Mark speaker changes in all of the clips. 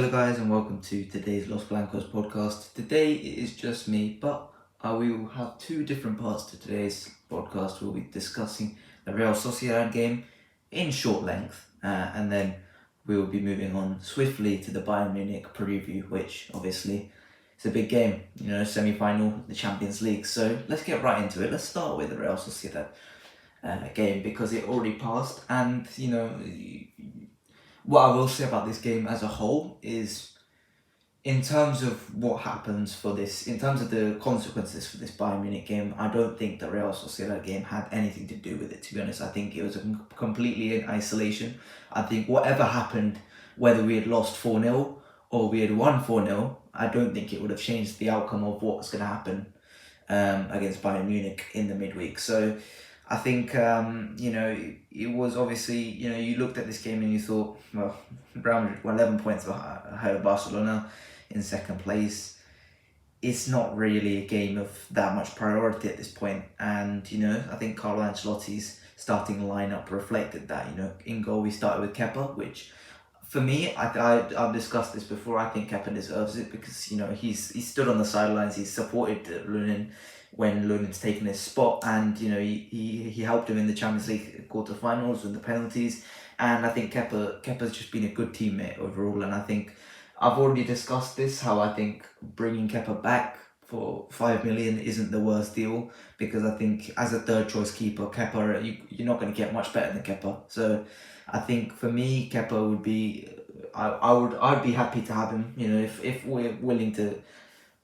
Speaker 1: Hello guys and welcome to today's Los Blancos podcast. Today it is just me, but we will have two different parts to today's podcast. We'll be discussing the Real Sociedad game in short length and then we will be moving on swiftly to the Bayern Munich preview, which obviously is a big game, semi-final, the Champions League. So let's get right into it. Let's start with the Real Sociedad game because it already passed, and what I will say about this game as a whole is, in terms of what happens for this, in terms of the consequences for this Bayern Munich game, I don't think the Real Sociedad game had anything to do with it, to be honest. I think it was completely in isolation. I think whatever happened, whether we had lost 4-0 or we had won 4-0, I don't think it would have changed the outcome of what's going to happen against Bayern Munich in the midweek. So I think, it was obviously, you looked at this game and you thought, well, Real Madrid were 11 points ahead of Barcelona in second place. It's not really a game of that much priority at this point. And, I think Carlo Ancelotti's starting lineup reflected that. In goal we started with Kepa, which for me, I've discussed this before, I think Kepa deserves it because, he stood on the sidelines, he's supported Lunin when Lunin's taken his spot, and he helped him in the Champions League quarterfinals with the penalties, and I think Kepa's just been a good teammate overall. And I think I've already discussed this, how I think bringing Kepa back for 5 million isn't the worst deal, because I think as a third choice keeper, Kepa, you're not going to get much better than Kepa. So I think for me, Kepa would be, I'd be happy to have him. If we're willing to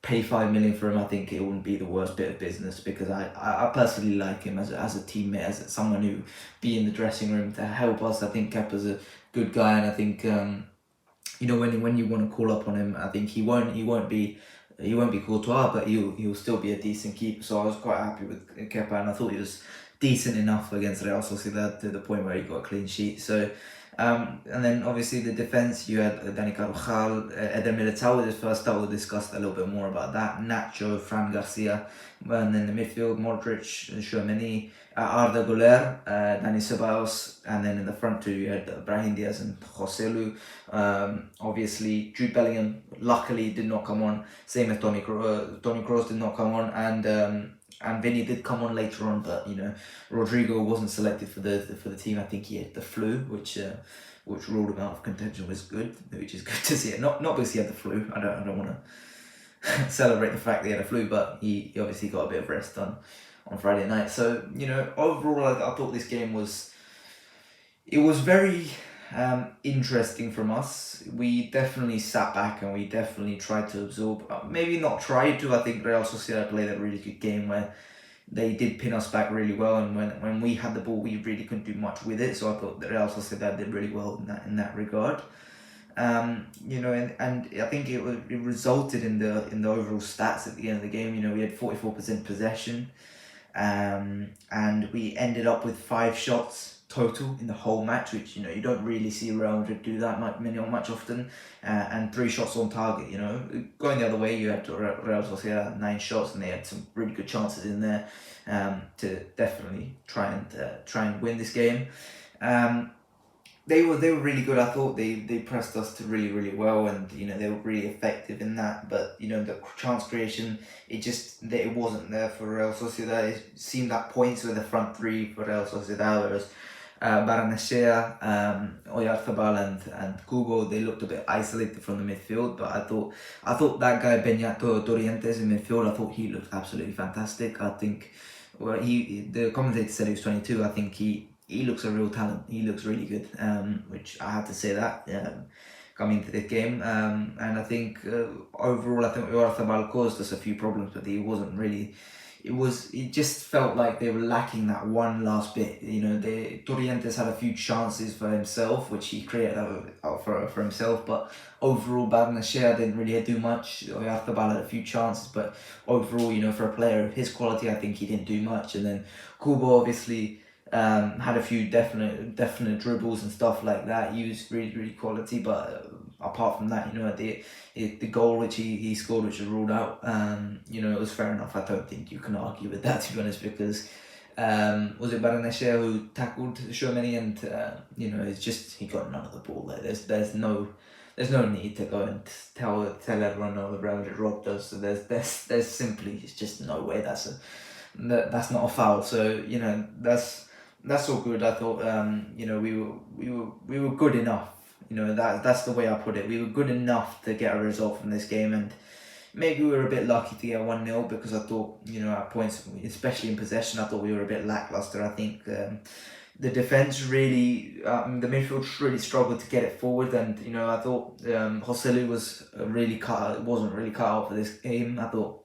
Speaker 1: pay 5 million for him, I think it wouldn't be the worst bit of business, because I personally like him as a teammate, as someone who be in the dressing room to help us. I think Kepa's a good guy, and I think when you want to call up on him, I think he won't be Courtois, but he'll still be a decent keeper. So I was quite happy with Kepa, and I thought he was decent enough against Real Sociedad to the point where he got a clean sheet. So and then obviously the defence, you had Dani Carvajal, Eder Militao with his first start. We'll discuss a little bit more about that. Nacho, Fran Garcia, and then the midfield, Modric, Tchouaméni, Arda Güler, Dani Ceballos, and then in the front two you had Brahim Diaz and Joselu. Obviously Jude Bellingham luckily did not come on, same as Toni Kroos did not come on, and Vinny did come on later on, but Rodrigo wasn't selected for the team. I think he had the flu, which ruled him out of contention, which is good to see it. Not because he had the flu. I don't want to celebrate the fact that he had a flu, but he obviously got a bit of rest on Friday night. So overall, I thought this game was very interesting from us. We definitely sat back and we definitely tried to absorb. Maybe not tried to. I think Real Sociedad played a really good game where they did pin us back really well, and when we had the ball, we really couldn't do much with it. So I thought that Real Sociedad did really well in that regard. And I think it resulted in the overall stats at the end of the game. We had 44% possession, and we ended up with 5 shots total in the whole match, which you don't really see Real Madrid do that much often, and 3 shots on target. Going the other way, you had Real Sociedad 9 shots, and they had some really good chances in there to definitely try and win this game. They were really good. I thought they pressed us to really well, and they were really effective in that. But the chance creation, it wasn't there for Real Sociedad. It seemed that points were the front three for Real Sociedad, whereas Barrenechea, Oyarzabal and Kubo, they looked a bit isolated from the midfield. But I thought that guy Beñato Torrientes in midfield, I thought he looked absolutely fantastic. I think the commentator said he was 22. I think he looks a real talent. He looks really good, which I had to say that coming into this game. And I think overall, I think Oyarzabal caused us a few problems, but he wasn't really. It just felt like they were lacking that one last bit. Torrientes had a few chances for himself, which he created for himself, but overall, Barrenechea didn't really do much. Oyarzabal had a few chances, but overall, for a player of his quality, I think he didn't do much. And then Kubo obviously had a few definite dribbles and stuff like that. He was really quality, but apart from that, the goal which he scored, which was ruled out, it was fair enough. I don't think you can argue with that, to be honest, because was it Barrenechea who tackled Tchouaméni, and it's just he got none of the ball there. There's no there's no need to go and tell everyone, no, the Real Madrid robbed us. So there's simply, it's just no way that's not a foul. So that's all good. I thought we were good enough. That's the way I put it. We were good enough to get a result from this game, and maybe we were a bit lucky to get 1-0 because I thought, at points, especially in possession, I thought we were a bit lackluster. I think the defence really, the midfield really struggled to get it forward, and I thought Joselu wasn't really cut out for this game. I thought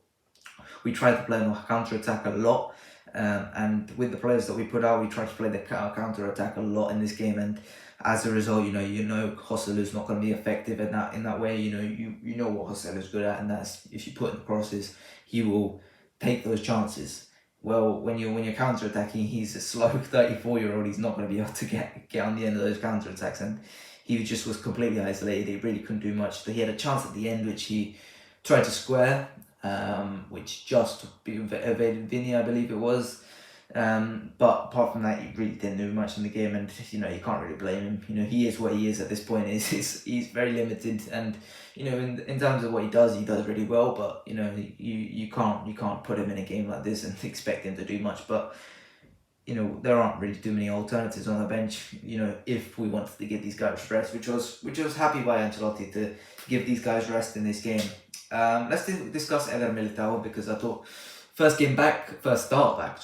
Speaker 1: we tried to play on the counter attack a lot, and with the players that we put out, we tried to play the counter attack a lot in this game, and as a result, Joselu's not going to be effective in that way. You know what Joselu's good at, and that's if you put in the crosses, he will take those chances. Well, when you're counter attacking, he's a slow 34-year-old. He's not going to be able to get on the end of those counter attacks, and he just was completely isolated. He really couldn't do much. He had a chance at the end which he tried to square, which just evaded Vinny, I believe it was. But apart from that, he really didn't do much in the game, and you can't really blame him. He is what he is at this point. He's very limited, and in terms of what he does really well. But you can't put him in a game like this and expect him to do much. But there aren't really too many alternatives on the bench. If we wanted to give these guys rest, which was happy by Ancelotti to give these guys rest in this game. Let's discuss Eder Militao, because I thought first start back.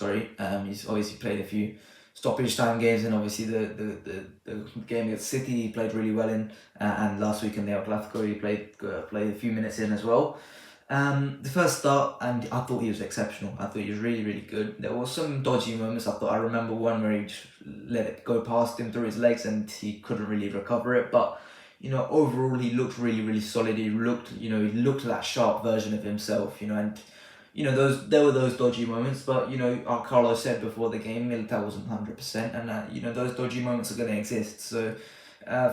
Speaker 1: He's obviously played a few stoppage time games, and obviously the game against City he played really well in, and last week in the El Clásico he played a few minutes in as well. The first start, and I thought he was exceptional. I thought he was really, really good. There were some dodgy moments. I remember one where he just let it go past him through his legs and he couldn't really recover it. But overall he looked really, really solid. He looked that sharp version of himself. And there were those dodgy moments. But Carlos said before the game, Militao wasn't 100%, and those dodgy moments are going to exist. So.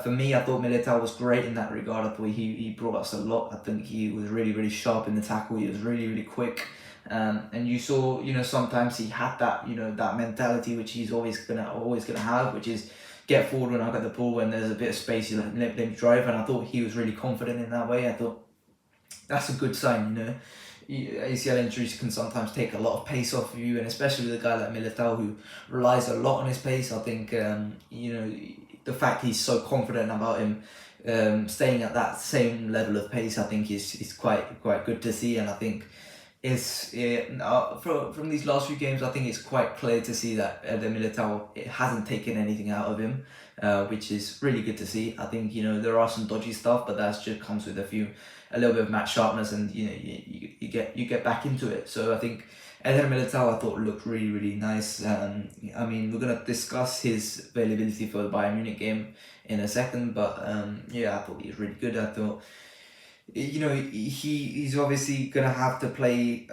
Speaker 1: For me, I thought Militao was great in that regard. I thought he brought us a lot. I think he was really, really sharp in the tackle. He was really, really quick. And you saw, sometimes he had that, that mentality which he's always gonna have, which is get forward when I get the ball, when there's a bit of space, you let him drive. And I thought he was really confident in that way. I thought that's a good sign, ACL injuries can sometimes take a lot of pace off of you, and especially with a guy like Militao who relies a lot on his pace. I think the fact he's so confident about him staying at that same level of pace, I think is quite good to see. And I think from these last few games, I think it's quite clear to see that the Militao, it hasn't taken anything out of him, which is really good to see. I think there are some dodgy stuff, but that just comes with a little bit of match sharpness, and you get back into it. So I think Eder Militao, I thought, looked really, really nice. We're gonna discuss his availability for the Bayern Munich game in a second, but I thought he was really good. I thought he's obviously gonna have to play.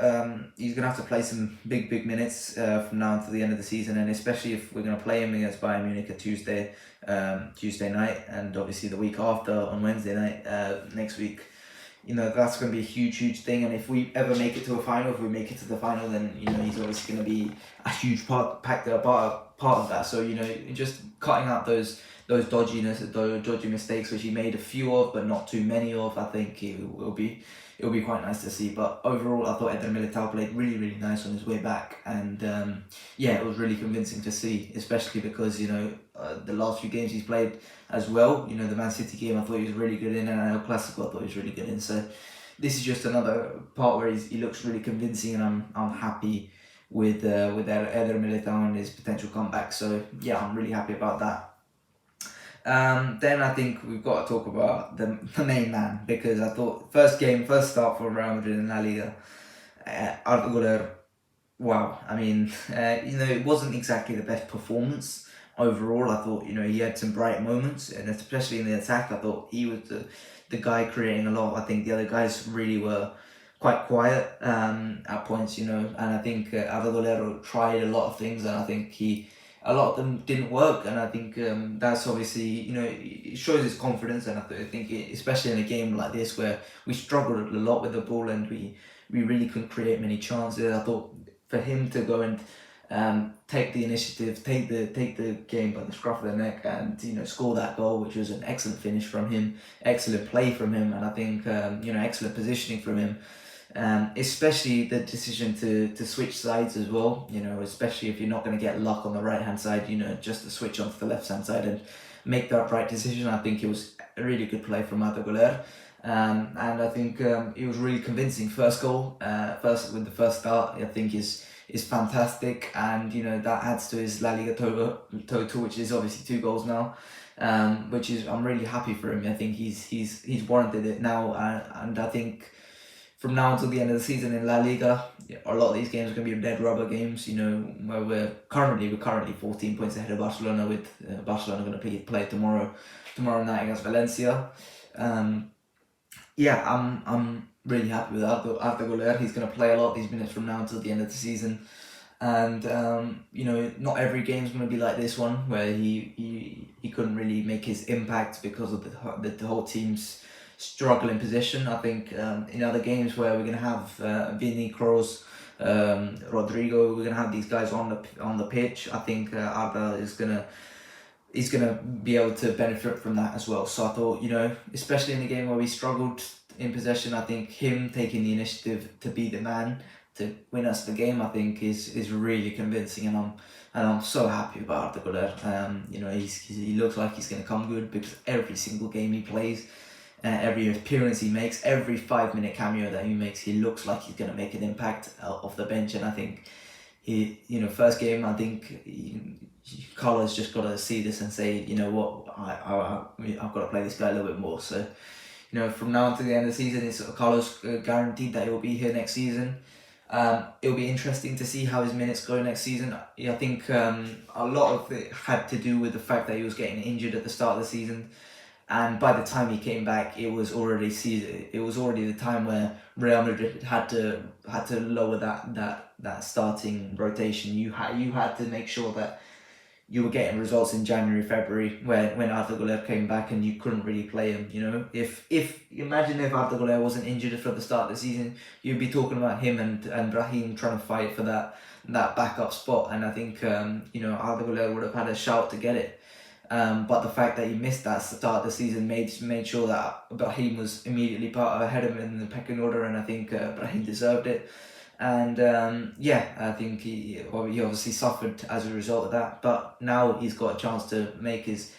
Speaker 1: He's gonna have to play some big minutes from now until the end of the season, and especially if we're gonna play him against Bayern Munich at Tuesday night, and obviously the week after on Wednesday night next week. That's going to be a huge thing, and if we ever make it to a final, then he's obviously going to be a huge part of that. So just cutting out those dodgy mistakes which he made a few of, but not too many of. I think it will be quite nice to see. But overall, I thought Eder Militao played really, really nice on his way back, and it was really convincing to see, especially because the last few games he's played as well. The Man City game I thought he was really good in, and El Clásico I thought he was really good in. So this is just another part where he looks really convincing, and I'm happy with Eder Militao and his potential comeback. So I'm really happy about that. Then I think we've got to talk about the main man, because I thought first start for Real Madrid in La Liga, ARDA Descends. Wow, it wasn't exactly the best performance overall. I thought he had some bright moments, and especially in the attack, I thought he was the guy creating a lot. I think the other guys really were quite quiet at points, and I think ARDA Descends tried a lot of things, and I think a lot of them didn't work, and I think that's obviously, it shows his confidence. And I think especially in a game like this where we struggled a lot with the ball and we really couldn't create many chances, I thought for him to go and take the initiative, take the game by the scruff of the neck, and score that goal, which was an excellent finish from him, excellent play from him, and I think excellent positioning from him. Especially the decision to switch sides as well. Especially if you're not going to get luck on the right hand side, just to switch onto the left hand side and make that right decision. I think it was a really good play from ARDA Descends. And I think it was really convincing. First goal, with the first start, I think is fantastic, and that adds to his La Liga total, which is obviously 2 goals now, which is, I'm really happy for him. I think he's warranted it now, and I think from now until the end of the season in La Liga, a lot of these games are going to be dead rubber games. Where we're currently 14 points ahead of Barcelona, with Barcelona going to play tomorrow night against Valencia. I'm really happy with ARDA Descends. He's going to play a lot of these minutes from now until the end of the season, and not every game's going to be like this one, where he couldn't really make his impact because of the whole team's struggle in position. I think in other games where we're going to have Vinny, Kroos, Rodrigo, we're going to have these guys on the pitch. I think ARDA is gonna be able to benefit from that as well. So I thought, especially in the game where we struggled in possession, I think him taking the initiative to be the man to win us the game, I think is really convincing, and I'm so happy about ARDA Descends. He looks like he's gonna come good, because every single game he plays, every appearance he makes, every 5-minute cameo that he makes, he looks like he's gonna make an impact off the bench. And I think first game, I think Carlos just got to see this and say, what, I've got to play this guy a little bit more. So, from now until the end of the season, it's Carlos guaranteed that he'll be here next season. It'll be interesting to see how his minutes go next season. I think a lot of it had to do with the fact that he was getting injured at the start of the season, and by the time he came back, it was already the time where Real Madrid had to lower that starting rotation. You had to make sure that you were getting results in January, February, when ARDA Descends came back, and you couldn't really play him. If imagine if ARDA Descends wasn't injured for the start of the season, you'd be talking about him and Brahim trying to fight for that backup spot. And I think ARDA Descends would have had a shout to get it. But the fact that he missed that start of the season made sure that Brahim was immediately ahead of him in the pecking order, and I think Brahim deserved it. And I think he obviously suffered as a result of that. But now he's got a chance to make his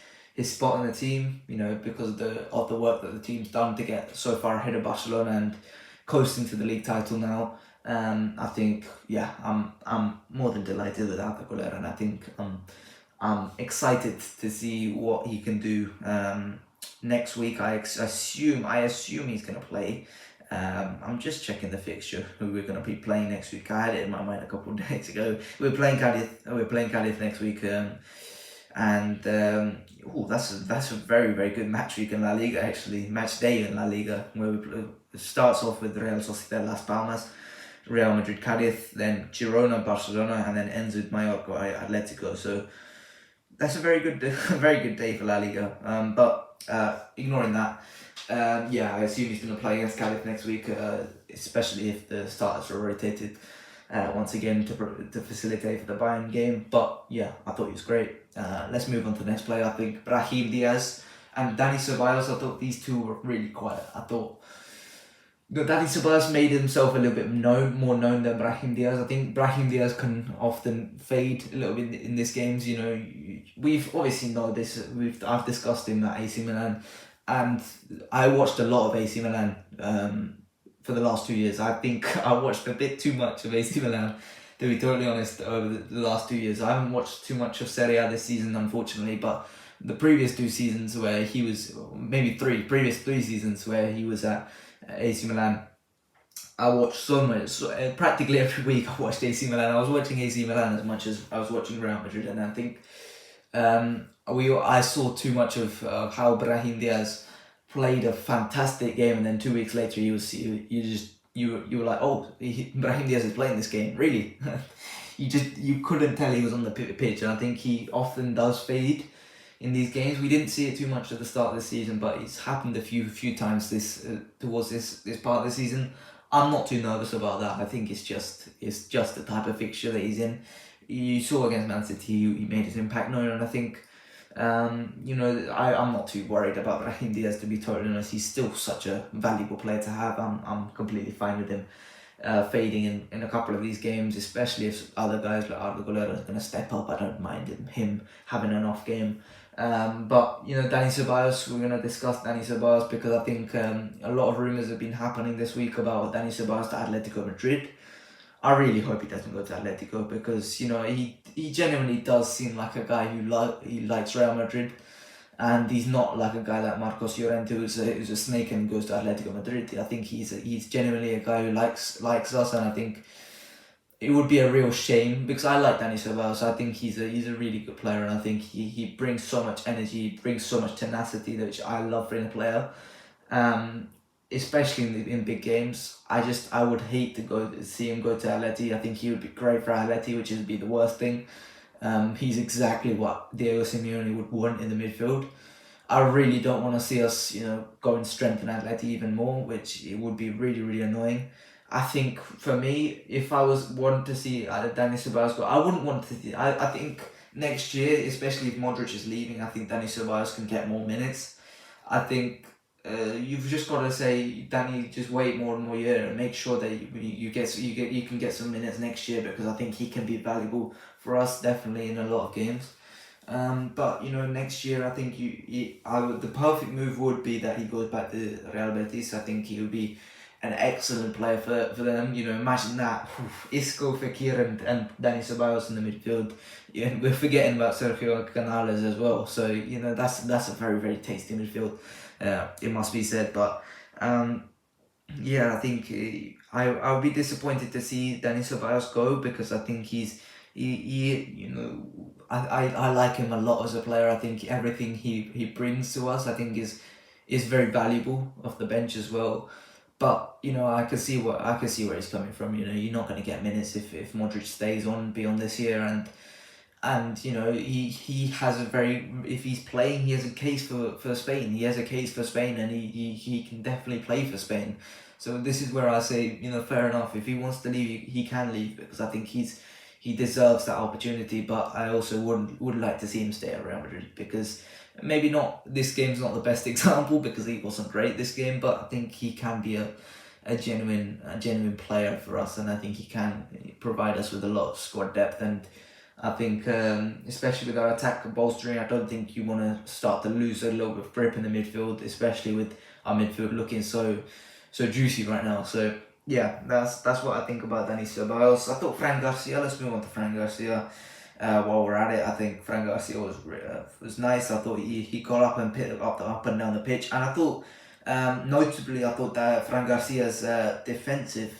Speaker 1: spot in the team, because of the work that the team's done to get so far ahead of Barcelona and coasting to the league title now. I think I'm more than delighted with ARDA Descends, and I think I'm excited to see what he can do next week. I assume he's gonna play. I'm just checking the fixture, who we're going to be playing next week. I had it in my mind a couple of days ago. We're playing Cadiz next week, and that's a very, very good match week in La Liga, actually. Match day in La Liga, where it starts off with Real Sociedad Las Palmas, Real Madrid Cadiz, then Girona Barcelona, and then ends with Mallorca Atletico. So that's a very good day for La Liga. But ignoring that, I assume he's going to play against Cadiz next week, especially if the starters are rotated once again to facilitate for the Bayern game. But I thought he was great. Let's move on to the next player. I think Brahim Diaz and Dani Ceballos, I thought these two were really quiet. I thought Dani Ceballos made himself a little bit more known than Brahim Diaz. I think Brahim Diaz can often fade a little bit in these games. We've obviously know this. I've discussed him at AC Milan, and I watched a lot of AC Milan for the last 2 years. I think I watched a bit too much of AC Milan, to be totally honest, over the last 2 years. I haven't watched too much of Serie A this season, unfortunately, but the previous 2 seasons where he was, maybe previous 3 seasons where he was at AC Milan, I watched so much. So, practically every week I watched AC Milan. I was watching AC Milan as much as I was watching Real Madrid, and I think I saw too much of how Brahim Diaz played a fantastic game, and then 2 weeks later you were like, Brahim Diaz is playing this game, really? you couldn't tell he was on the pitch, and I think he often does fade in these games. We didn't see it too much at the start of the season, but it's happened a few times towards this part of the season. I'm not too nervous about that. I think it's just the type of fixture that he's in. you saw against Man City, he made his impact known, and I think, I'm not too worried about Raheem Diaz, to be totally honest. He's still such a valuable player to have. I'm completely fine with him fading in a couple of these games, especially if other guys like Arda Guerreiro is going to step up. I don't mind him having an off game. But Dani Ceballos, we're going to discuss Dani Ceballos because I think a lot of rumours have been happening this week about Dani Ceballos to Atletico Madrid. I really hope he doesn't go to Atletico because he genuinely does seem like a guy he likes Real Madrid, and he's not like a guy like Marcos Llorente who's a snake and goes to Atletico Madrid. I think he's genuinely a guy who likes us, and I think it would be a real shame because I like Dani Ceballos. I think he's a really good player, and I think he brings so much energy, he brings so much tenacity, which I love in a player. Especially in big games. I would hate to see him go to Atleti. I think he would be great for Atleti, which would be the worst thing. He's exactly what Diego Simeone would want in the midfield. I really don't want to see us, go and strengthen Atleti even more, which it would be really, really annoying. I think for me, if I was wanting to see Dani Ceballos go, I wouldn't want to see. I think next year, especially if Modric is leaving, I think Dani Ceballos can get more minutes. I think you've just got to say, Danny, just wait more and more year and make sure that you can get some minutes next year, because I think he can be valuable for us definitely in a lot of games. But next year I think the perfect move would be that he goes back to Real Betis. I think he would be an excellent player for them. Imagine that. Isco, Fekir and Dani Ceballos in the midfield. We're forgetting about Sergio Canales as well. So that's a very, very tasty midfield. It must be said, but I think I would be disappointed to see Dani Ceballos go, because I think I like him a lot as a player. I think everything he brings to us, I think is very valuable off the bench as well. But I can see where he's coming from. You're not going to get minutes if Modric stays on beyond this year, and he has if he's playing, he has a case for Spain. He has a case for Spain, and he can definitely play for Spain. So this is where I say, fair enough. If he wants to leave, he can leave, because I think he deserves that opportunity. But I also would like to see him stay at Real Madrid, because maybe not, this game's not the best example because he wasn't great this game, but I think he can be a genuine player for us, and I think he can provide us with a lot of squad depth. And I think, especially with our attack bolstering, I don't think you want to start to lose a little bit of grip in the midfield, especially with our midfield looking so juicy right now. So yeah, that's what I think about Dani Ceballos. I thought Fran Garcia. Let's move on to Fran Garcia. While we're at it, I think Fran Garcia was nice. I thought he got up and picked up and down the pitch, and I thought, notably, I thought that Fran Garcia's defensive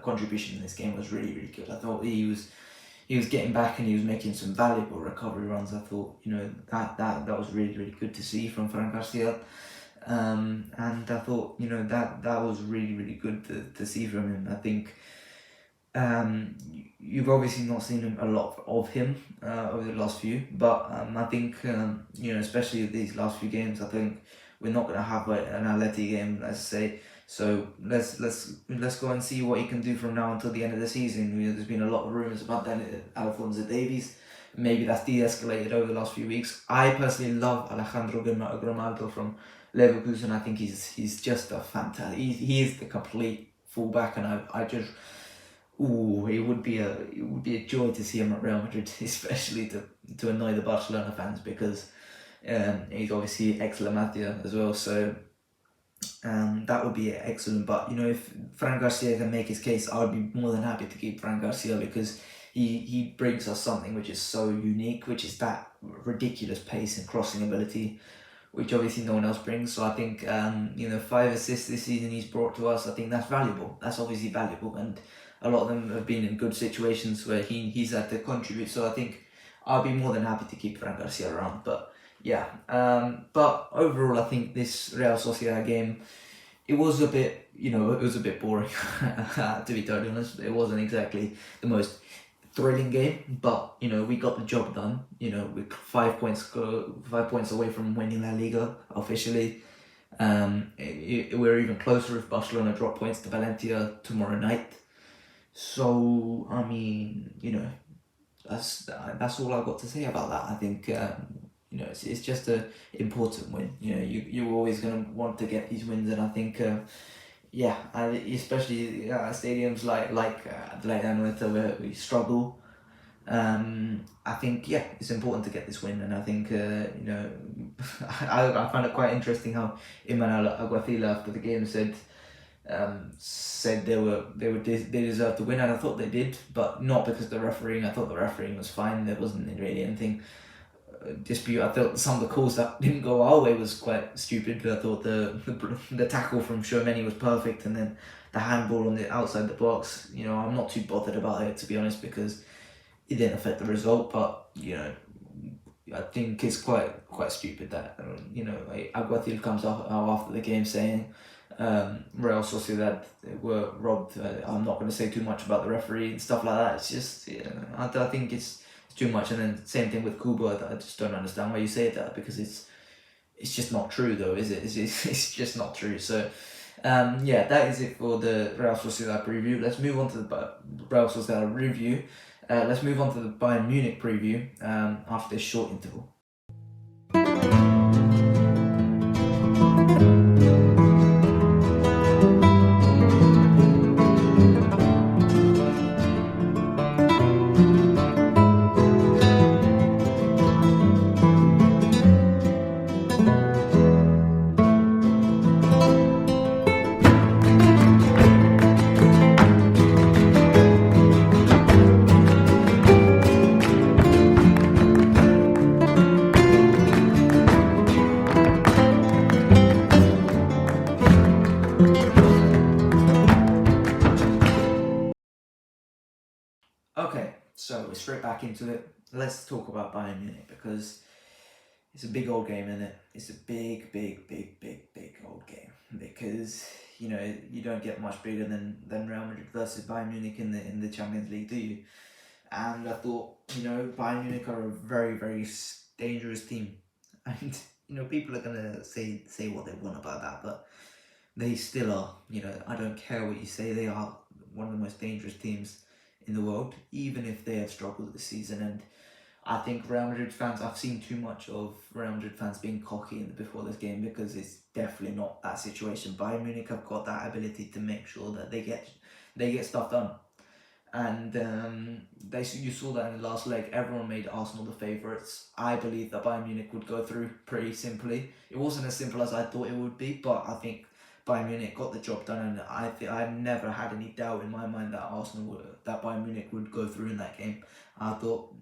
Speaker 1: contribution in this game was really, really good. I thought he was getting back and he was making some valuable recovery runs. I thought, that was really, really good to see from Fran Garcia. And I thought, that was really, really good to see from him. I think you've obviously not seen a lot of him over the last few, but I think, especially these last few games, I think we're not going to have an Atleti game, let's say. So let's go and see what he can do from now until the end of the season. There's been a lot of rumours about Alphonso Davies. Maybe that's de-escalated over the last few weeks. I personally love Alejandro Grimaldo from Leverkusen. I think he's just a fantastic. He is the complete fullback, and it would be a joy to see him at Real Madrid, especially to annoy the Barcelona fans, because he's obviously ex-La Masia as well. So that would be excellent. But if Fran Garcia can make his case, I would be more than happy to keep Fran Garcia, because he brings us something which is so unique, which is that ridiculous pace and crossing ability, which obviously no one else brings. So I think 5 assists this season he's brought to us. I think that's valuable. That's obviously valuable, and a lot of them have been in good situations where he's had to contribute. So I think I'll be more than happy to keep Fran Garcia around. But yeah, but overall, I think this Real Sociedad game, it was a bit, boring. To be totally honest, it wasn't exactly the most thrilling game, but we got the job done. We're 5 points away from winning La Liga officially. We're even closer if Barcelona drop points to Valencia tomorrow night. So I mean, that's all I've got to say about that. I think it's just a important win. You're always gonna want to get these wins, and I think especially stadiums like Atlanta where we struggle. I think it's important to get this win, and I think I find it quite interesting how Emmanuel Aguafila after the game said they deserved to win, and I thought they did, but not because of the refereeing. I thought the refereeing was fine. There wasn't really anything dispute. I thought some of the calls that didn't go our way was quite stupid. I thought the tackle from Tchouameni was perfect, and then the handball on the outside the box. I'm not too bothered about it, to be honest, because it didn't affect the result. But I think it's quite stupid that Aguatil comes out after the game saying Real Sociedad were robbed. I'm not going to say too much about the referee and stuff like that. It's just I think it's too much. And then same thing with Kubo. I just don't understand why you say that, because it's just not true though, is it? It's just not true. So that is it for the Real Sociedad preview. Let's move on to the Real Sociedad review. Let's move on to the Bayern Munich preview after this short interval. Okay, so we're straight back into it. Let's talk about Bayern Munich, because it's a big old game, isn't it? It's a big old game, because you don't get much bigger than Real Madrid versus Bayern Munich in the Champions League, do you? And I thought Bayern Munich are a very dangerous team, and people are gonna say what they want about that, but they still are. I don't care what you say, they are one of the most dangerous teams in the world, even if they have struggled this season. And I think Real Madrid fans, I've seen too much of Real Madrid fans being cocky before this game, because it's definitely not that situation. Bayern Munich have got that ability to make sure that they get stuff done. And you saw that in the last leg. Everyone made Arsenal the favourites. I believe that Bayern Munich would go through pretty simply. It wasn't as simple as I thought it would be, but I think Bayern Munich got the job done, and I never had any doubt in my mind that Bayern Munich would go through in that game. I thought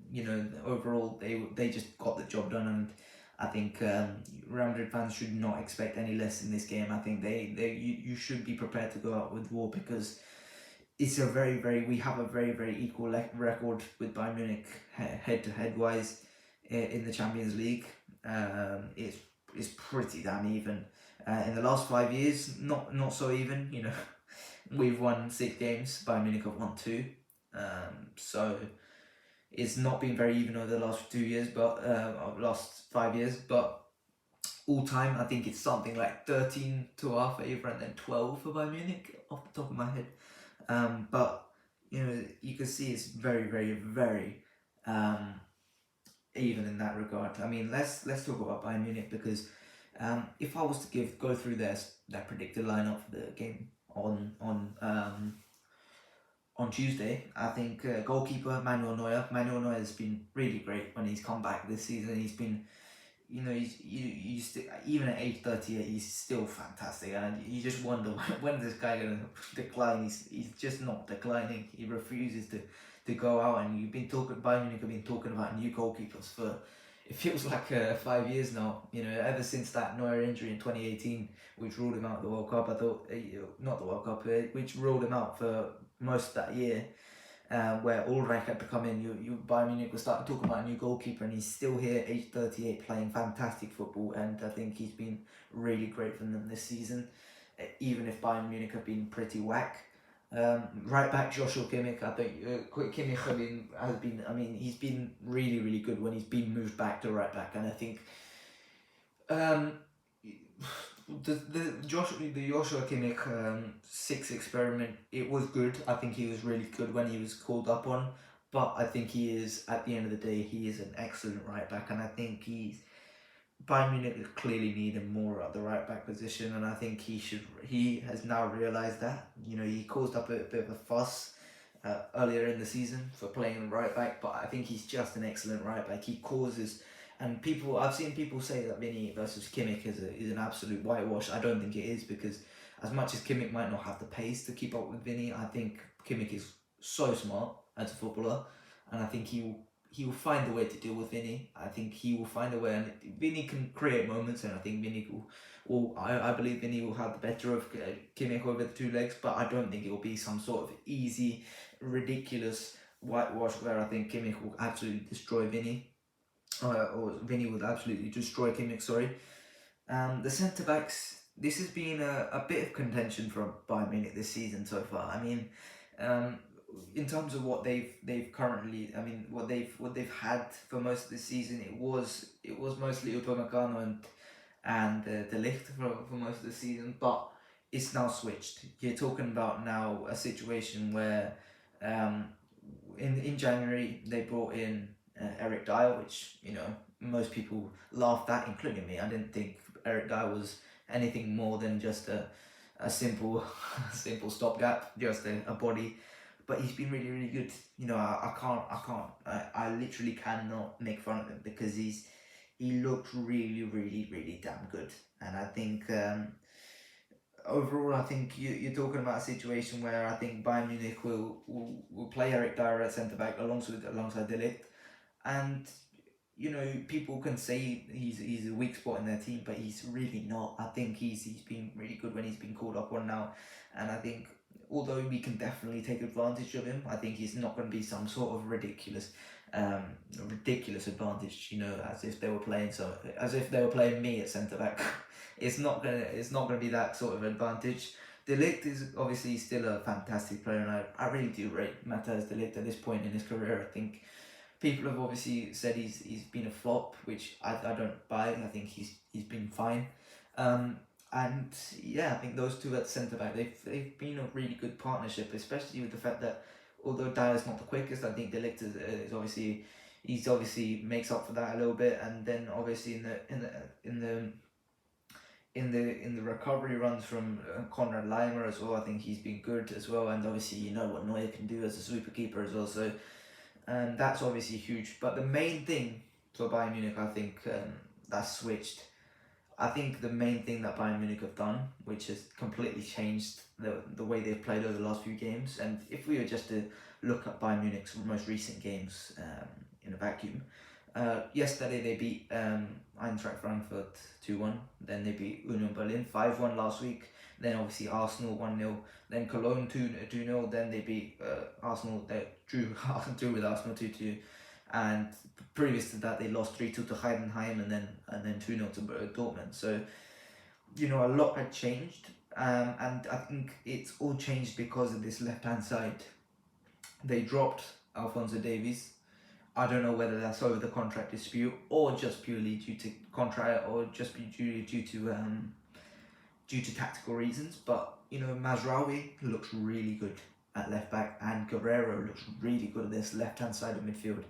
Speaker 1: overall they just got the job done, and I think Real Madrid fans should not expect any less in this game. I think you should be prepared to go out with war, because it's a we have a very equal record with Bayern Munich head to head wise in the Champions League. It's pretty damn even. In the last 5 years, not so even. We've won 6 games. Bayern Munich have won 2. So it's not been very even over the last 2 years, but last 5 years. But all time, I think it's something like 13 to our favour, and then 12 for Bayern Munich off the top of my head. But you can see it's very even in that regard. I mean, let's talk about Bayern Munich, because if I was to go through their predicted lineup for the game on Tuesday, I think goalkeeper Manuel Neuer. Manuel Neuer has been really great when he's come back this season. He's been, he's even at age 38, he's still fantastic, and you just wonder when this guy gonna decline. He's just not declining. He refuses to go out, and Bayern Munich have been talking about new goalkeepers for, it feels like 5 years now. Ever since that Neuer injury in 2018, which ruled him out of the World Cup. I thought not the World Cup, which ruled him out for most of that year. Where Ulreich had to come in, Bayern Munich was starting to talk about a new goalkeeper, and he's still here, age 38, playing fantastic football, and I think he's been really great for them this season, even if Bayern Munich have been pretty whack. Right back Joshua Kimmich, I think Kimmich has been, he's been really good when he's been moved back to right back, and I think the Joshua Kimmich 6 experiment, it was good. I think he was really good when he was called up on, but I think he is, at the end of the day, he is an excellent right back, and I think Bayern Munich clearly need him more at the right back position, and I think he has now realised that. He caused up a bit of a fuss earlier in the season for playing right back, but I think he's just an excellent right back. He causes, and I've seen people say that Vinny versus Kimmich is an absolute whitewash. I don't think it is, because as much as Kimmich might not have the pace to keep up with Vinny, I think Kimmich is so smart as a footballer, and I think he will find a way to deal with Vinny. I think he will find a way, and Vinny can create moments, and I think Vinny I believe Vinny will have the better of Kimmich over the two legs, but I don't think it will be some sort of easy, ridiculous whitewash where I think Kimmich will absolutely destroy Vinny, or Vinny will absolutely destroy Kimmich. Sorry. The centre backs. This has been a bit of contention for Bayern Munich this season so far. I mean, in terms of what they've currently, I mean, what they've had for most of the season, it was mostly Upamecano and De Ligt for most of the season, but it's now switched. You're talking about now a situation where, in January they brought in Eric Dyer, which most people laughed at, including me. I didn't think Eric Dyer was anything more than just a simple simple stopgap, just a body. But he's been really, really good. I literally cannot make fun of him, because he looked really, really, really damn good. And I think overall, I think you're talking about a situation where I think Bayern Munich will play Eric Dyer at centre back alongside De Ligt, and people can say he's a weak spot in their team, but he's really not. I think he's been really good when he's been called up on now, and I think although we can definitely take advantage of him, I think he's not going to be some sort of ridiculous advantage. As if they were playing me at centre back. It's not gonna be that sort of advantage. De Ligt is obviously still a fantastic player, and I really do rate Matthias De Ligt at this point in his career. I think people have obviously said he's been a flop, which I don't buy. I think he's been fine. And yeah, I think those two at centre back, they've been a really good partnership, especially with the fact that although Dyer's not the quickest, I think De Ligt is obviously makes up for that a little bit, and then obviously in the recovery runs from Konrad Leimer as well, I think he's been good as well, and obviously what Neuer can do as a sweeper keeper as well, so that's obviously huge. But the main thing for Bayern Munich, I think, that's switched. I think the main thing that Bayern Munich have done, which has completely changed the way they've played over the last few games, and if we were just to look at Bayern Munich's most recent games in a vacuum, yesterday they beat Eintracht Frankfurt 2-1, then they beat Union Berlin 5-1 last week, then obviously Arsenal 1-0, then Cologne 2-0, then they beat Arsenal, they drew with Arsenal 2-2, and previous to that they lost 3-2 to Heidenheim, and then 2-0 to Dortmund. So a lot had changed, and I think it's all changed because of this left hand side. They dropped Alphonso Davies. I don't know whether that's over the contract dispute or just purely due to contract, or just due to tactical reasons. But Mazraoui looks really good at left back, and Guerreiro looks really good at this left hand side of midfield.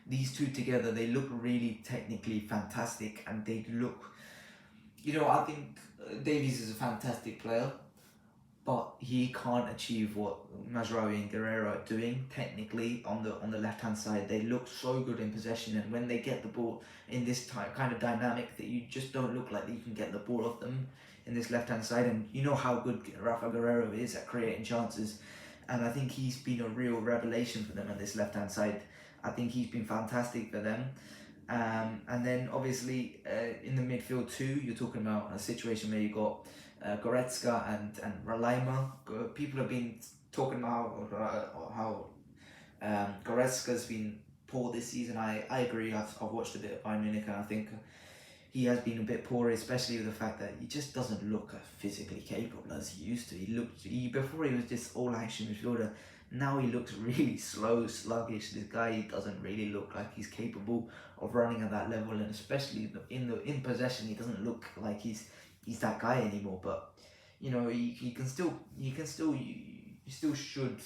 Speaker 1: These two together, they look really technically fantastic, and they look, I think Davies is a fantastic player, but he can't achieve what Mazraoui and Guerreiro are doing technically on the left hand side. They look so good in possession, and when they get the ball in this kind of dynamic, that you just don't look like you can get the ball off them in this left hand side. And you know how good Rafa Guerreiro is at creating chances, and I think he's been a real revelation for them on this left hand side. I think he's been fantastic for them. And then obviously in the midfield too, you're talking about a situation where you got Goretzka and Ralaima. People have been talking about how Goretzka's been poor this season. I agree. I've watched a bit of Bayern Munich, and I think he has been a bit poor, especially with the fact that he just doesn't look physically capable as he used to. Before he was just all action midfielder. Now he looks really slow, sluggish. This guy doesn't really look like he's capable of running at that level, and especially in possession, he doesn't look like he's that guy anymore. But you still should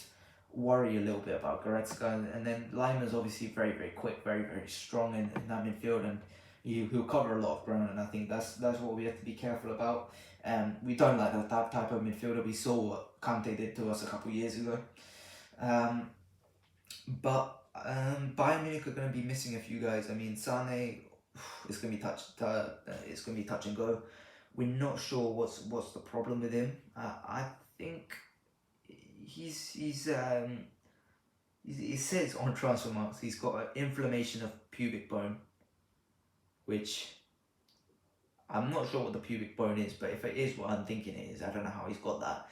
Speaker 1: worry a little bit about Goretzka, and then Lima's obviously very, very quick, very, very strong in that midfield, and he'll cover a lot of ground, and I think that's what we have to be careful about. We don't like that type of midfielder. We saw what Kante did to us a couple of years ago. But Bayern Munich are going to be missing a few guys. I mean, Sane is going to be it's going to be touch and go. We're not sure what's the problem with him. I think he says on transfer marks he's got an inflammation of pubic bone, which I'm not sure what the pubic bone is, but if it is what I'm thinking it is, I don't know how he's got that.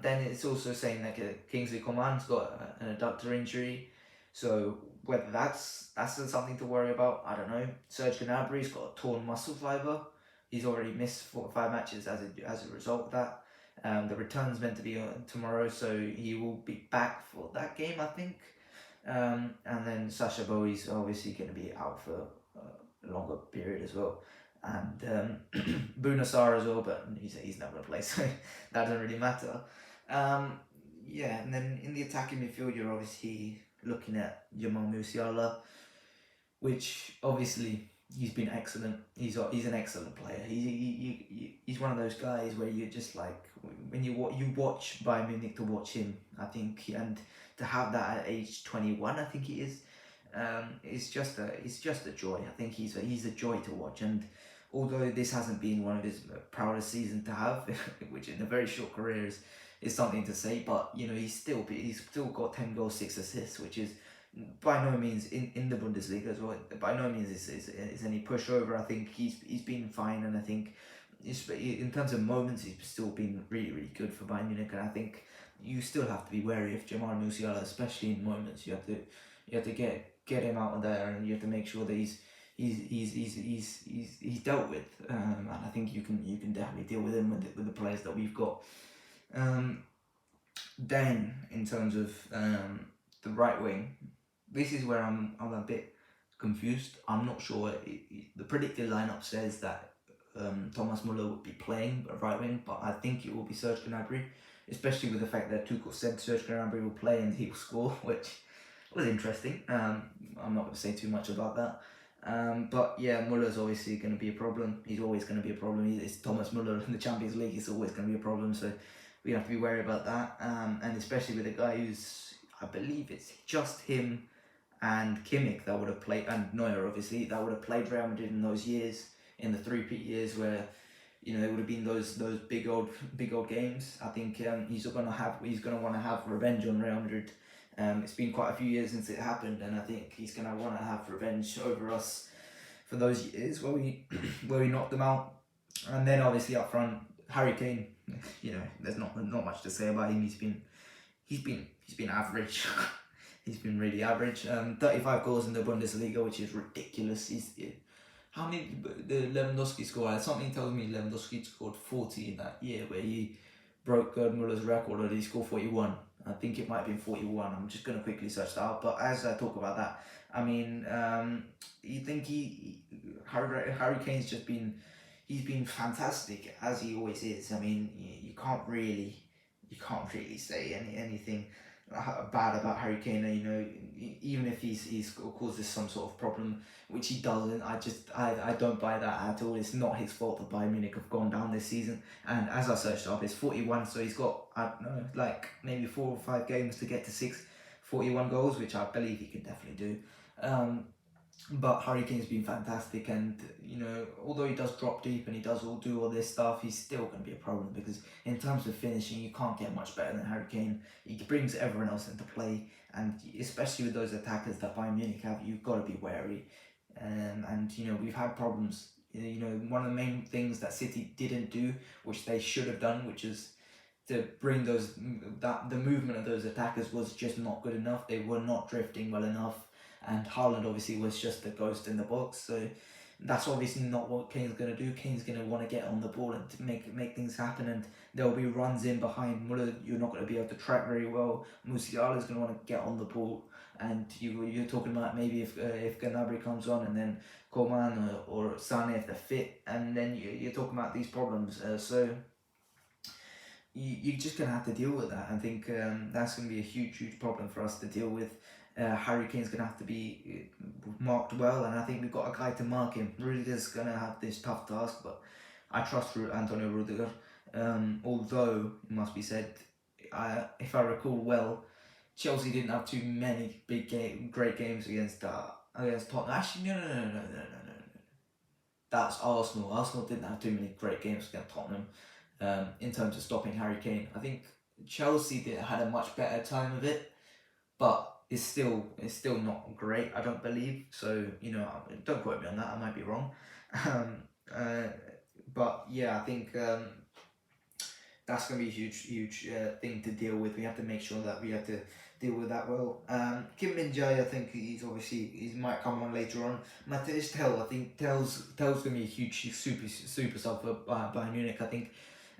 Speaker 1: Then it's also saying that Kingsley Coman's got an adductor injury, so whether that's something to worry about, I don't know. Serge Gnabry's got a torn muscle fiber. He's already missed 4 or 5 matches as a result of that. The return's meant to be tomorrow, so he will be back for that game, I think. And then Sacha Boey's obviously going to be out for a longer period as well. And Bunasar as well, but he's not going to play, so that doesn't really matter. Yeah, and then in the attacking midfield, you're obviously looking at Jamal Musiala, which obviously he's been excellent. He's an excellent player. He's one of those guys where you're just like, when you watch Bayern Munich to watch him, I think, and to have that at age 21, I think he is. It's just a joy. I think he's a joy to watch, and although this hasn't been one of his proudest seasons to have, which in a very short career is something to say, but you know he's still got 10 goals, 6 assists, which is by no means in the Bundesliga as well. By no means is any pushover. I think he's been fine, and I think in terms of moments he's still been really, really good for Bayern Munich, and I think you still have to be wary of Jamal Musiala, especially in moments. You have to get him out of there, and you have to make sure that he's dealt with, and I think you can definitely deal with him with the players that we've got. Then in terms of the right wing, this is where I'm a bit confused. I'm not sure. The predicted lineup says that Thomas Muller would be playing right wing, but I think it will be Serge Gnabry, especially with the fact that Tuchel said Serge Gnabry will play and he will score, which was interesting. I'm not going to say too much about that. But yeah, Muller's obviously going to be a problem. He's always going to be a problem. It's Thomas Muller in the Champions League. It's always going to be a problem. So we have to be wary about that. And especially with a guy who's, I believe it's just him and Kimmich that would have played, and Neuer obviously, that would have played Real Madrid in those years, in the 3-peat years where, you know, it would have been those big old games. I think he's going to want to have revenge on Real Madrid. It's been quite a few years since it happened, and I think he's going to want to have revenge over us for those years where we knocked them out. And then obviously up front, Harry Kane. You know, there's not much to say about him. He's been average. He's been really average. 35 goals in the Bundesliga, which is ridiculous. How many the Lewandowski scored? Something tells me Lewandowski scored 40 in that year, where he broke Gerd Muller's record, or did he score 41? I think it might have been 41. I'm just going to quickly search that out. But as I talk about that, I mean, you think Harry Kane's just been, he's been fantastic, as he always is. I mean, you can't really say anything bad about Harry Kane. You know, even if he's causes some sort of problem, which he doesn't. I don't buy that at all. It's not his fault that Bayern Munich have gone down this season. And as I searched up, it's 41. So he's got, I don't know, like maybe 4 or 5 games to get to 41 goals, which I believe he can definitely do. But Harry Kane's been fantastic, and you know, although he does drop deep and he does do all this stuff, he's still going to be a problem, because in terms of finishing, you can't get much better than Harry Kane. He brings everyone else into play, and especially with those attackers that Bayern Munich have, you've got to be wary. And you know, we've had problems. You know, one of the main things that City didn't do, which they should have done, which is to bring the movement of those attackers was just not good enough. They were not drifting well enough. And Haaland obviously was just a ghost in the box, so that's obviously not what Kane's going to do. Kane's going to want to get on the ball and to make things happen, and there will be runs in behind Muller. You're not going to be able to track very well. Musiala's going to want to get on the ball, and you're talking about maybe if Gnabry comes on, and then Coman or Sane if they're fit, and then you're talking about these problems. So you're just going to have to deal with that. I think that's going to be a huge problem for us to deal with. Harry Kane's going to have to be marked well, and I think we've got a guy to mark him. Rudiger's going to have this tough task, but I trust Antonio Rudiger. Although, it must be said, if I recall well, Chelsea didn't have too many great games against Tottenham. Actually, no. That's Arsenal. Arsenal didn't have too many great games against Tottenham in terms of stopping Harry Kane. I think Chelsea had a much better time of it, but it's still not great, I don't believe. So, don't quote me on that, I might be wrong. But yeah, I think that's going to be a huge thing to deal with. We have to make sure that we have to deal with that well. Kim Min-jae, I think he might come on later on. Matthias Tel, I think Tel's going to be a huge super sub for Bayern Munich. I think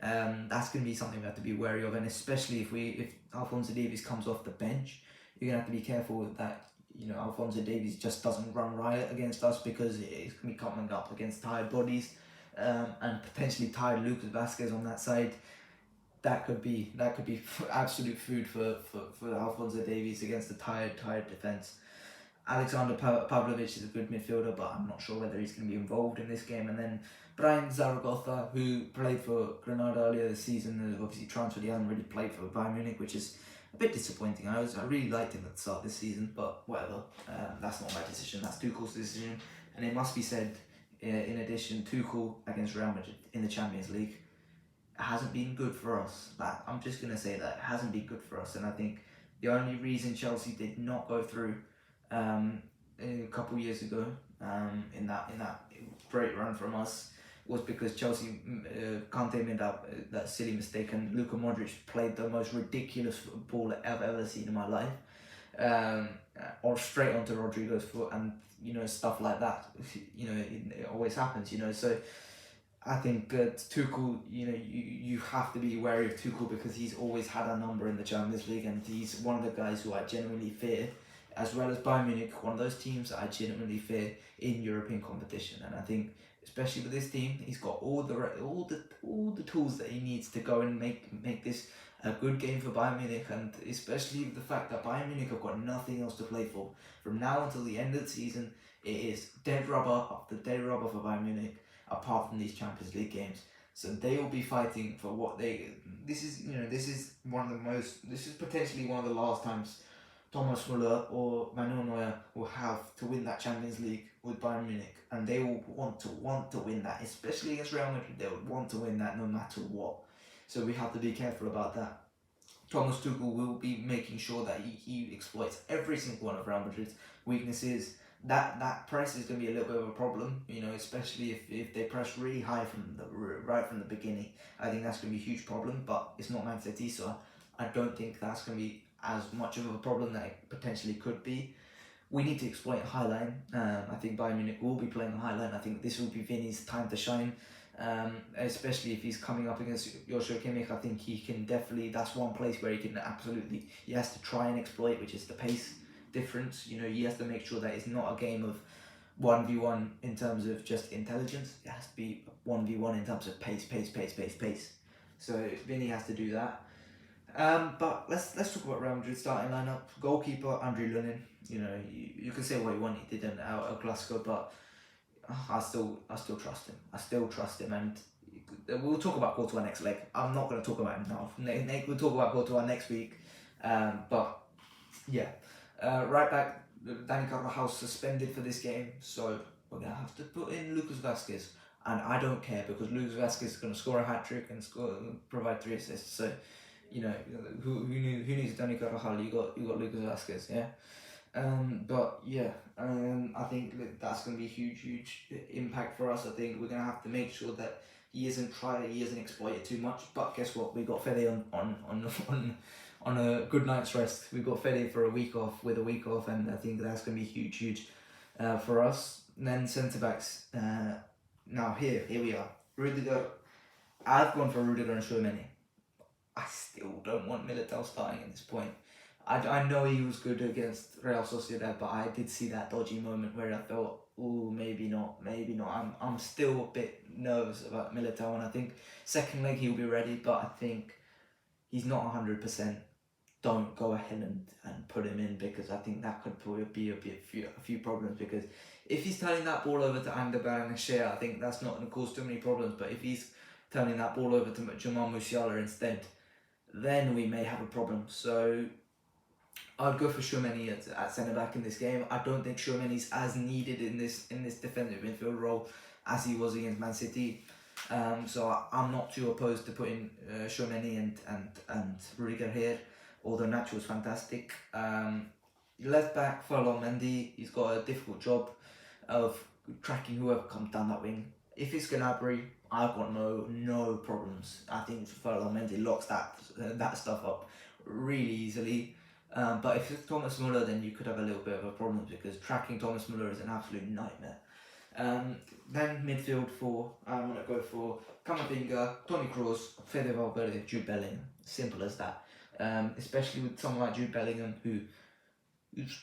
Speaker 1: that's going to be something we have to be wary of, and especially if Alphonso Davies comes off the bench, you're going to have to be careful that Alphonso Davies just doesn't run riot against us, because it's going to be coming up against tired bodies and potentially tired Lucas Vasquez on that side. That could be absolute food for Alphonso Davies against the tired defence. Alexander Pavlovich is a good midfielder, but I'm not sure whether he's going to be involved in this game. And then Brian Zaragoza, who played for Granada earlier this season, obviously transferred. He hasn't really played for Bayern Munich, which is a bit disappointing. I really liked him at the start of this season, but whatever. That's not my decision. That's Tuchel's decision. And it must be said, in addition, Tuchel against Real Madrid in the Champions League hasn't been good for us. I'm just going to say that. It hasn't been good for us. And I think the only reason Chelsea did not go through a couple years ago in that great run from us was because Chelsea, Kante made that silly mistake, and Luka Modric played the most ridiculous football I've ever seen in my life, or straight onto Rodrigo's foot, and stuff like that. It always happens. So I think Tuchel, you have to be wary of Tuchel, because he's always had a number in the Champions League, and he's one of the guys who I genuinely fear, as well as Bayern Munich, one of those teams that I genuinely fear in European competition. And I think, especially with this team, he's got all the tools that he needs to go and make this a good game for Bayern Munich, and especially the fact that Bayern Munich have got nothing else to play for. From now until the end of the season, it is dead rubber after dead rubber for Bayern Munich, apart from these Champions League games. So they will be fighting for what this is potentially one of the last times Thomas Müller or Manuel Neuer will have to win that Champions League with Bayern Munich, and they will want to win that, especially against Real Madrid. They would want to win that no matter what. So we have to be careful about that. Thomas Tuchel will be making sure that he exploits every single one of Real Madrid's weaknesses. That press is going to be a little bit of a problem, especially if they press really high right from the beginning. I think that's going to be a huge problem, but it's not Man City, so I don't think that's going to be as much of a problem that it potentially could be. We need to exploit high line. I think Bayern Munich will be playing the high line. I think this will be Vinny's time to shine, especially if he's coming up against Joshua Kimmich. I think he can definitely, that's one place where he has to try and exploit, which is the pace difference. He has to make sure that it's not a game of 1v1 in terms of just intelligence. It has to be 1v1 in terms of pace. So Vinny has to do that. But let's talk about Real Madrid starting lineup. Goalkeeper Andre Lunin. You can say what you want, he didn't out of Glasgow, but I still trust him. I still trust him, and we'll talk about Courtois next leg. I'm not going to talk about him now. We'll talk about Courtois next week. But yeah. Right back, Dani Carvajal suspended for this game, so we're going to have to put in Lucas Vasquez. And I don't care, because Lucas Vasquez is going to score a hat-trick and provide 3 assists. So, who needs Dani Carvajal? You got Lucas Vasquez, yeah? But yeah, I think that's going to be a huge impact for us. I think we're going to have to make sure that he isn't exploited too much. But guess what? We got Fede on a good night's rest. We've got Fede for a week off, and I think that's going to be huge for us. And then centre backs. Now here we are. Rudiger. I've gone for Rudiger and Tchouaméni. I still don't want Militao starting at this point. I know he was good against Real Sociedad, but I did see that dodgy moment where I thought, maybe not. I'm still a bit nervous about Militao, and I think second leg he'll be ready, but I think he's not 100%, don't go ahead and put him in, because I think that could probably be a few problems, because if he's turning that ball over to Anderberg and Shea, I think that's not going to cause too many problems. But if he's turning that ball over to Jamal Musiala instead, then we may have a problem. So I'd go for Tchouaméni at centre back in this game. I don't think Tchouaméni's as needed in this defensive midfield role as he was against Man City. So I'm not too opposed to putting Tchouaméni and Rudiger here, although Nacho was fantastic. Left back Ferland Mendy, he's got a difficult job of tracking whoever comes down that wing. If it's Gnabry, I've got no problems. I think Ferland Mendy locks that stuff up really easily. But if it's Thomas Muller, then you could have a little bit of a problem, because tracking Thomas Muller is an absolute nightmare. Then midfield I'm going to go for Camavinga, Toni Kroos, Fede Valverde, Jude Bellingham. Simple as that. Especially with someone like Jude Bellingham, who's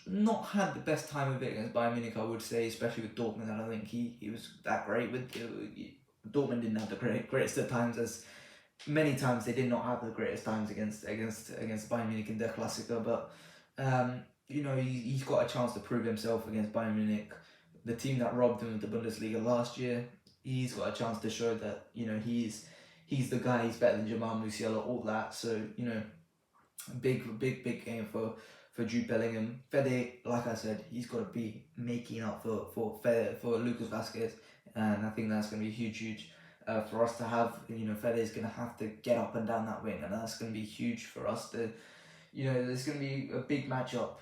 Speaker 1: not had the best time of it against Bayern Munich, I would say, especially with Dortmund. I don't think he was that great with Dortmund. Didn't have the greatest of times, as many times they did not have the greatest times against Bayern Munich in their Klassiker. But he's got a chance to prove himself against Bayern Munich, the team that robbed him of the Bundesliga last year. He's got a chance to show that he's the guy. He's better than Jamal Musiala, all that. So big game for Jude Bellingham. Fede, like I said, he's got to be making up for Lucas Vazquez, and I think that's going to be huge for us to have. Fede is going to have to get up and down that wing, and that's going to be huge for us to. There's going to be a big matchup,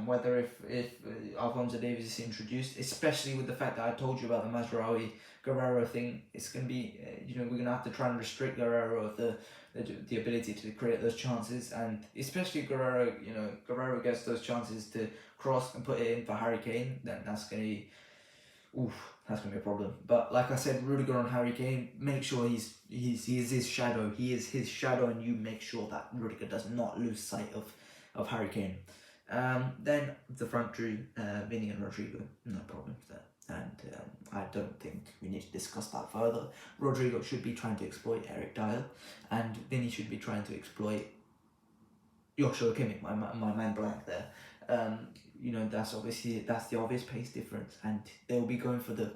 Speaker 1: whether if Alphonso Davies is introduced, especially with the fact that I told you about the Mazraoui Guerreiro thing. It's going to be, we're going to have to try and restrict Guerreiro of the ability to create those chances, and especially Guerreiro gets those chances to cross and put it in for Harry Kane, then that's going to be, that's going to be a problem. But like I said, Rudiger on Harry Kane, make sure he is his shadow. He is his shadow, and you make sure that Rudiger does not lose sight of Harry Kane. Then the front three, Vinny and Rodrigo, no problems there. And I don't think we need to discuss that further. Rodrigo should be trying to exploit Eric Dyer, and Vinny should be trying to exploit Joshua Kimmich, my man blank there. That's the obvious pace difference, and they'll be going for the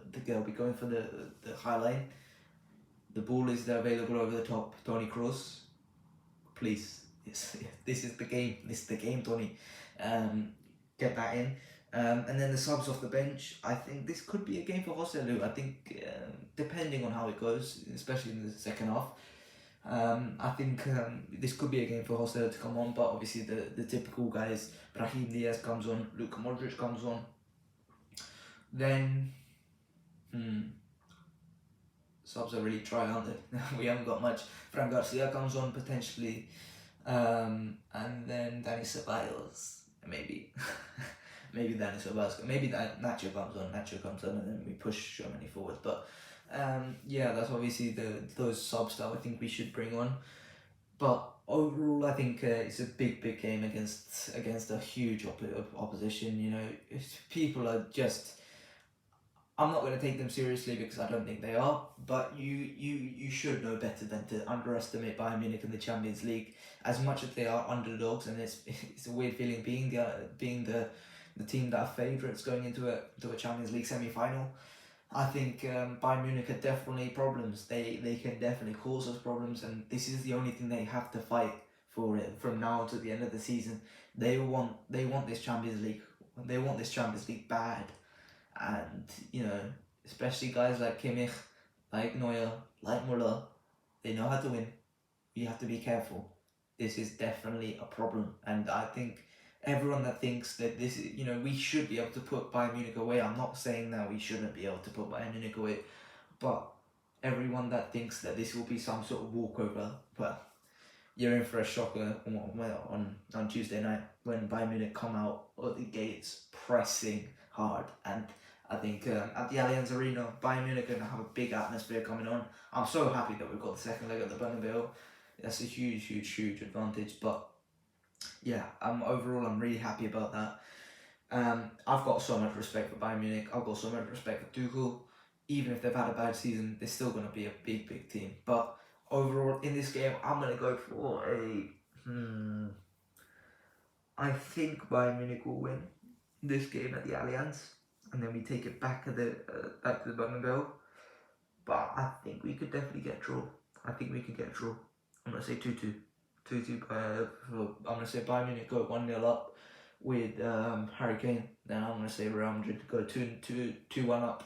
Speaker 1: high line. The ball is there available over the top. Toni Kroos, please, this is the game. This is the game, Toni. Get that in. And then the subs off the bench. I think this could be a game for Joselu. I think depending on how it goes, especially in the second half. I think this could be a game for Joselu to come on, but obviously the typical guys, Brahim Diaz comes on, Luka Modric comes on. Then subs are really dry, aren't they? We haven't got much. Fran Garcia comes on potentially, and then Dani Ceballos, maybe. Maybe Dani Ceballos, maybe Nacho comes on, and then we push Tchouaméni forward. But that's obviously those subs that I think we should bring on. But overall, I think it's a big game against a huge opposition. People are just. I'm not going to take them seriously because I don't think they are. But you should know better than to underestimate Bayern Munich in the Champions League. As much as they are underdogs, and it's a weird feeling being the team that are favourites going into a Champions League semi-final. I think Bayern Munich are definitely problems. They can definitely cause us problems, and this is the only thing they have to fight for it from now to the end of the season. They want this Champions League. They want this Champions League bad, and especially guys like Kimmich, like Neuer, like Müller, they know how to win. You have to be careful. This is definitely a problem, and I think everyone that thinks that this is, we should be able to put Bayern Munich away. I'm not saying that we shouldn't be able to put Bayern Munich away, but everyone that thinks that this will be some sort of walkover, well, you're in for a shocker on Tuesday night when Bayern Munich come out of the gates pressing hard. And I think at the Allianz Arena, Bayern Munich are going to have a big atmosphere coming on. I'm so happy that we've got the second leg at the Bernabeu. That's a huge advantage. But yeah, overall I'm really happy about that. I've got so much respect for Bayern Munich. I've got so much respect for Tuchel. Even if they've had a bad season, they're still going to be a big team. But overall in this game, I'm gonna go for a. I think Bayern Munich will win this game at the Allianz, and then we take it back to the Bernabeu. But I think we could definitely get a draw. I think we could get a draw. I'm gonna say 2-2. 2-2. I'm gonna say Bayern Munich go 1-0 up with Harry Kane. Then I'm gonna say Real Madrid go 2-1 up.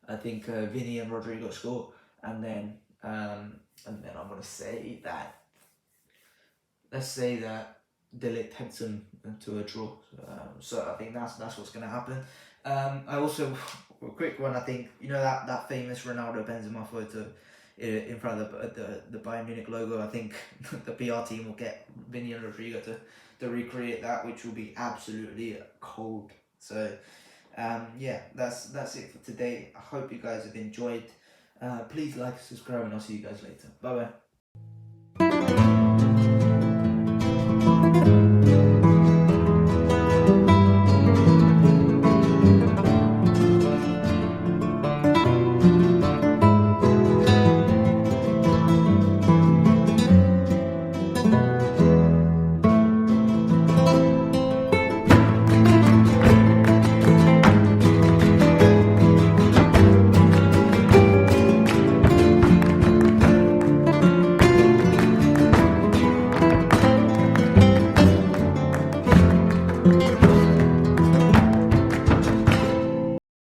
Speaker 1: I think Vinny and Rodrigo score, and then I'm gonna say that. Let's say that De Ligt heads them to a draw. So I think that's what's gonna happen. I also, a quick one. I think that famous Ronaldo Benzema photo in front of the Bayern Munich logo. I think the PR team will get Vinny and Rodrigo to recreate that, which will be absolutely cold. So yeah, that's it for today. I hope you guys have enjoyed. Please like, subscribe, and I'll see you guys later. Bye bye.